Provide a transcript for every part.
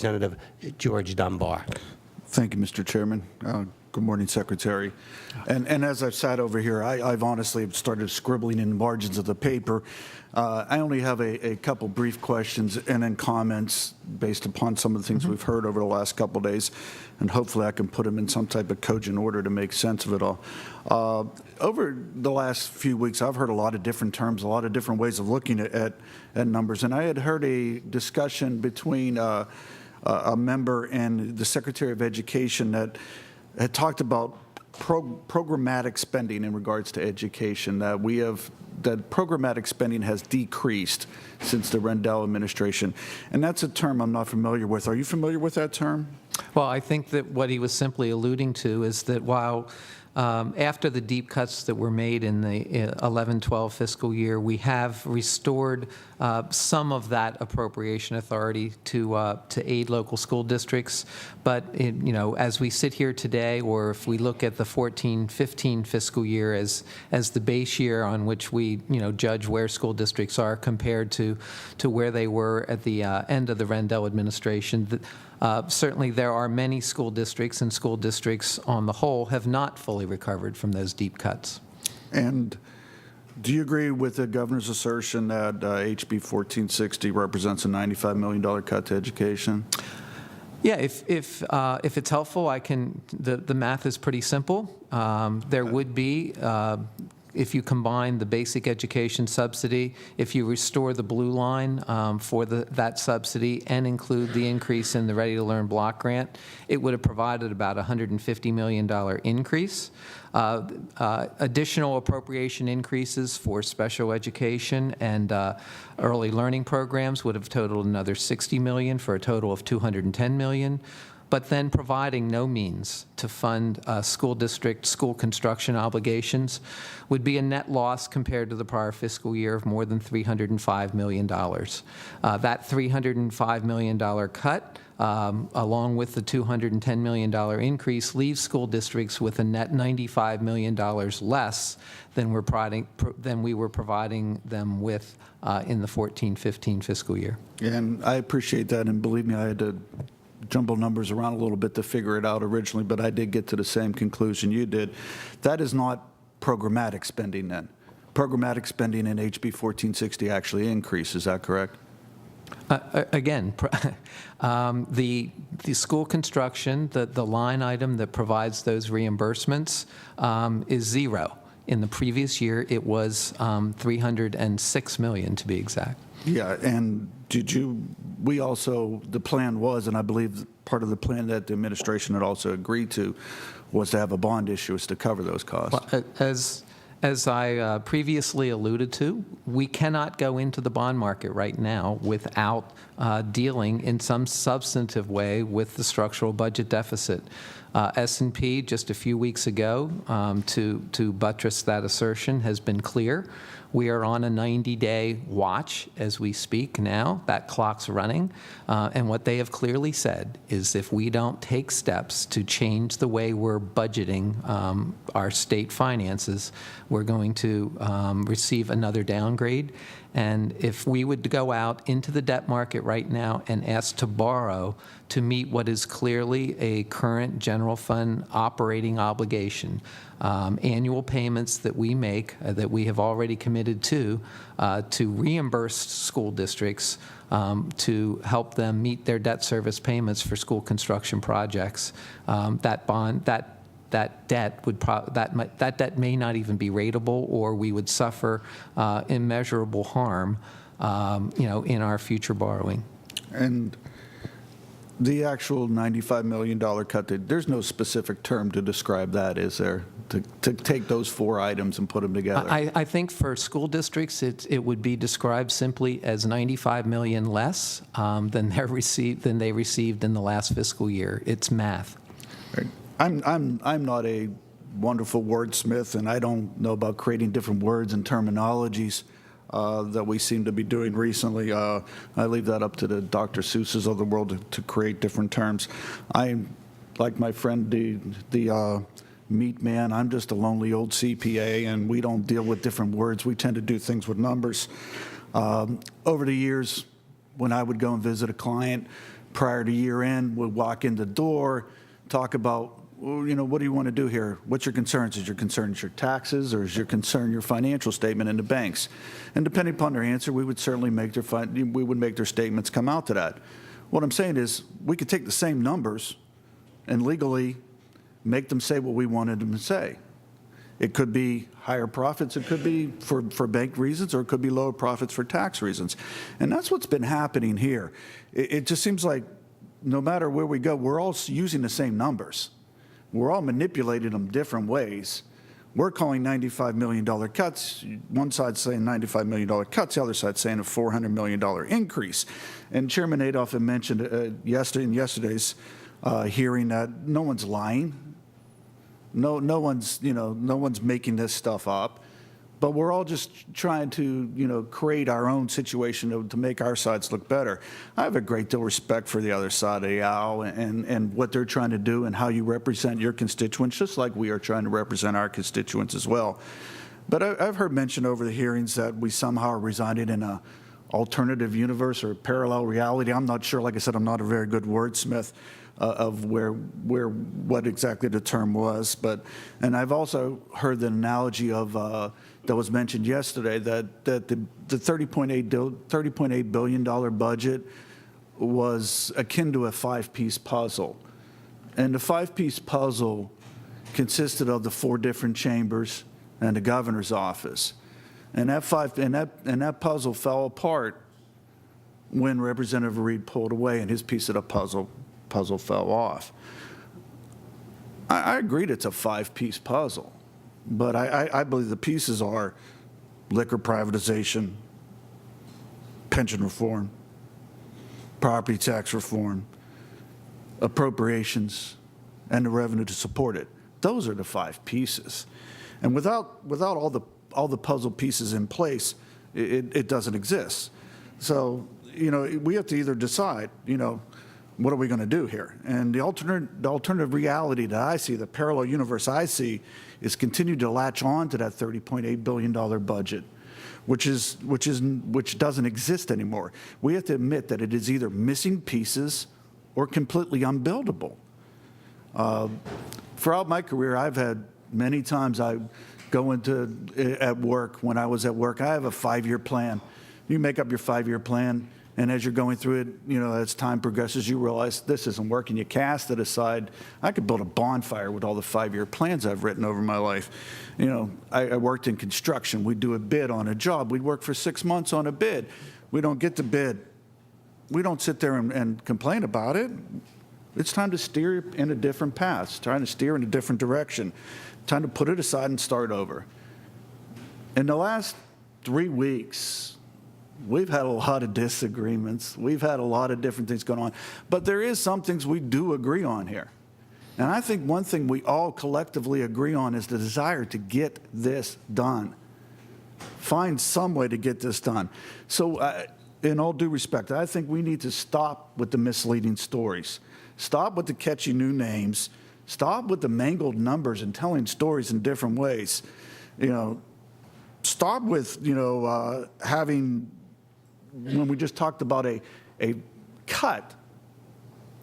Representative George Dunbar. Thank you, Mr. Chairman. Good morning, Secretary. And as I've sat over here, I've honestly started scribbling in the margins of the paper. I only have a couple brief questions and then comments based upon some of the things we've heard over the last couple of days, and hopefully I can put them in some type of cogent order to make sense of it all. Over the last few weeks, I've heard a lot of different terms, a lot of different ways of looking at numbers, and I had heard a discussion between a member and the Secretary of Education that had talked about programmatic spending in regards to education, that programmatic spending has decreased since the Rendell administration. And that's a term I'm not familiar with. Are you familiar with that term? Well, I think that what he was simply alluding to is that while after the deep cuts that were made in the 11-12 fiscal year, we have restored some of that appropriation authority to aid local school districts. But as we sit here today, or if we look at the 14-15 fiscal year as the base year on which we judge where school districts are compared to where they were at the end of the Rendell administration. Certainly there are many school districts, and school districts on the whole have not fully recovered from those deep cuts. And do you agree with the governor's assertion that HB 1460 represents a $95 million cut to education? Yeah, if it's helpful, I can. The math is pretty simple. There would be. If you combine the basic education subsidy, if you restore the blue line for that subsidy and include the increase in the Ready to Learn block grant, it would have provided about a $150 million increase. Additional appropriation increases for special education and early learning programs would have totaled another $60 million for a total of $210 million. But then providing no means to fund school district school construction obligations would be a net loss compared to the prior fiscal year of more than $305 million. That $305 million cut, along with the $210 million increase, leaves school districts with a net $95 million less than we were providing them with in the 14-15 fiscal year. And I appreciate that, and believe me, I had to jumble numbers around a little bit to figure it out originally, but I did get to the same conclusion you did. That is not programmatic spending then. Programmatic spending in HB 1460 actually increased, is that correct? Again, the school construction, the line item that provides those reimbursements is zero. In the previous year, it was $306 million to be exact. Yeah, and the plan was, and I believe part of the plan that the administration had also agreed to was to have a bond issuance to cover those costs. Well, as I previously alluded to, we cannot go into the bond market right now without dealing in some substantive way with the structural budget deficit. S&P just a few weeks ago, to buttress that assertion, has been clear. We are on a 90-day watch as we speak now. That clock's running. And what they have clearly said is if we don't take steps to change the way we're budgeting our state finances, we're going to receive another downgrade. And if we would go out into the debt market right now and ask to borrow to meet what is clearly a current general fund operating obligation, annual payments that we make, that we have already committed to reimburse school districts to help them meet their debt service payments for school construction projects, that debt may not even be rateable, or we would suffer immeasurable harm, in our future borrowing. And the actual $95 million cut, there's no specific term to describe that, is there? To take those four items and put them together? I think for school districts, it would be described simply as $95 million less than they received in the last fiscal year. It's math. Right. I'm not a wonderful wordsmith, and I don't know about creating different words and terminologies that we seem to be doing recently. I leave that up to the Dr. Seuss's of the world to create different terms. I'm like my friend, the meat man. I'm just a lonely old CPA, and we don't deal with different words. We tend to do things with numbers. Over the years, when I would go and visit a client, prior to year end, would walk in the door, talk about, well, what do you want to do here? What's your concerns? Is your concern your taxes, or is your concern your financial statement in the banks? And depending upon their answer, we would certainly make their statements come out to that. What I'm saying is, we could take the same numbers and legally make them say what we wanted them to say. It could be higher profits, it could be for bank reasons, or it could be lower profits for tax reasons. And that's what's been happening here. It just seems like no matter where we go, we're all using the same numbers. We're all manipulating them different ways. We're calling $95 million cuts. One side's saying $95 million cuts, the other side's saying a $400 million increase. And Chairman Adolph had mentioned in yesterday's hearing that no one's lying. No one's making this stuff up. But we're all just trying to, create our own situation to make our sides look better. I have a great deal of respect for the other side of the aisle and what they're trying to do and how you represent your constituents, just like we are trying to represent our constituents as well. But I've heard mention over the hearings that we somehow are residing in an alternative universe or parallel reality. I'm not sure. Like I said, I'm not a very good wordsmith of what exactly the term was. And I've also heard the analogy of that was mentioned yesterday that the $30.8 billion budget was akin to a five-piece puzzle. And the five-piece puzzle consisted of the four different chambers and the governor's office. And that puzzle fell apart when Representative Reed pulled away and his piece of the puzzle fell off. I agreed it's a five-piece puzzle, but I believe the pieces are liquor privatization, pension reform, property tax reform, appropriations, and the revenue to support it. Those are the five pieces. And without all the puzzle pieces in place, it doesn't exist. So, we have to either decide, what are we going to do here? And the alternative reality that I see, the parallel universe I see, is continue to latch on to that $30.8 billion budget, which doesn't exist anymore. We have to admit that it is either missing pieces or completely unbuildable. Throughout my career, I've had many times I go at work, when I was at work, I have a 5-year plan. You make up your 5-year plan, and as you're going through it, as time progresses, you realize this isn't working. You cast it aside. I could build a bonfire with all the 5-year plans I've written over my life. I worked in construction. We'd do a bid on a job. We'd work for 6 months on a bid. We don't get the bid. We don't sit there and complain about it. It's time to steer in a different path. It's time to steer in a different direction. Time to put it aside and start over. In the last 3 weeks, we've had a lot of disagreements. We've had a lot of different things going on. But there is some things we do agree on here. And I think one thing we all collectively agree on is the desire to get this done. Find some way to get this done. So in all due respect, I think we need to stop with the misleading stories. Stop with the catchy new names. Stop with the mangled numbers and telling stories in different ways. Stop with, having, when we just talked about a cut,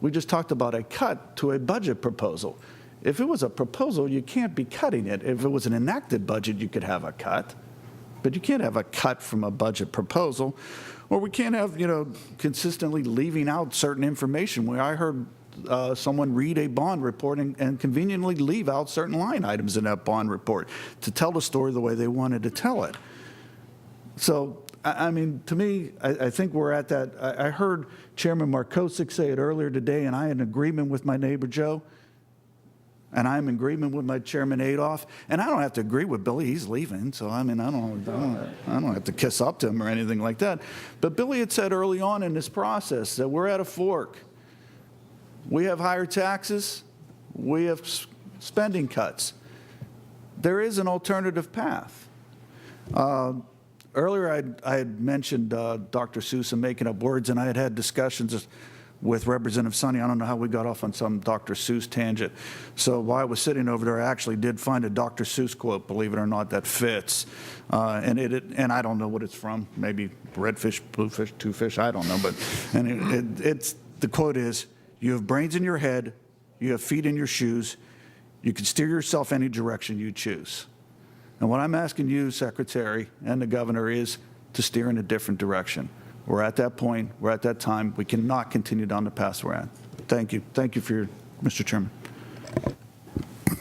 we just talked about a cut to a budget proposal. If it was a proposal, you can't be cutting it. If it was an enacted budget, you could have a cut. But you can't have a cut from a budget proposal. Or we can't have, consistently leaving out certain information. Where I heard someone read a bond report and conveniently leave out certain line items in that bond report to tell the story the way they wanted to tell it. So, I mean, to me, I think we're at that. I heard Chairman Markosik say it earlier today, and I am in agreement with my neighbor Joe, and I'm in agreement with my Chairman Adolph, and I don't have to agree with Billy. He's leaving, so I mean, I don't have to kiss up to him or anything like that. But Billy had said early on in this process that we're at a fork. We have higher taxes. We have spending cuts. There is an alternative path. Earlier, I had mentioned Dr. Seuss and making up words, and I had discussions with Representative Sonny. I don't know how we got off on some Dr. Seuss tangent. So while I was sitting over there, I actually did find a Dr. Seuss quote, believe it or not, that fits. And I don't know what it's from. Maybe red fish, blue fish, two fish, I don't know. But the quote is, "You have brains in your head, you have feet in your shoes, you can steer yourself any direction you choose." And what I'm asking you, Secretary, and the Governor is to steer in a different direction. We're at that point, we're at that time, we cannot continue down the path we're at. Thank you. Thank you for your, Mr. Chairman.